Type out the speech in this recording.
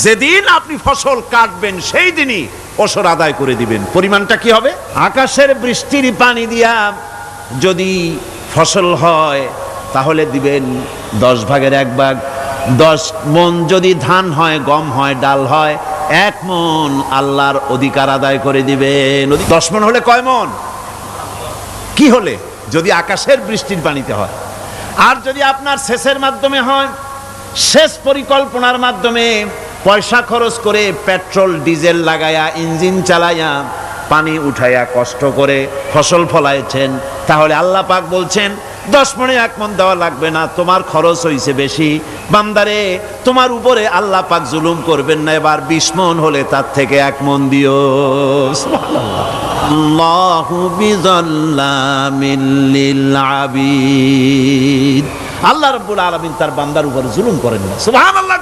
যেদিন আপনি ফসল কাটবেন সেই দিনই ওসর আদায় করে দিবেন। পরিমাণটা কি হবে? আকাশের বৃষ্টির পানি দিয়া যদি ফসল হয় তাহলে দিবেন 10 ভাগের 1 ভাগ। 10 মণ যদি ধান হয়, গম হয়, ডাল হয়, 1 মণ আল্লাহর অধিকার আদায় করে দিবেন। 10 মণ হলে কয় মণ? কি হলে? যদি আকাশের বৃষ্টির পানিতে হয়। আর যদি আপনার সেচের মাধ্যমে হয়, সেচ পরিকল্পনার মাধ্যমে পয়সা খরচ করে পেট্রোল ডিজেল লাগায়া ইঞ্জিন চালায়া পানি উঠাইয়া কষ্ট করে ফসল ফলাইছেন, তাহলে আল্লাহ পাক বলছেন 10 মণে 1 মণ দেওয়া লাগবে না, তোমার খরচ হইছে বেশি। বান্দারে, তোমার উপরে আল্লাহ পাক জুলুম করবেন না, এবার 20 মণ হলে তার থেকে 1 মণ দিও। সুবহানাল্লাহ। আল্লাহু বিযাল্লামিল লিল আবিদ। আল্লাহ রাব্বুল আলামিন তার বান্দার উপর জুলুম করেন না। সুবহানাল্লাহ।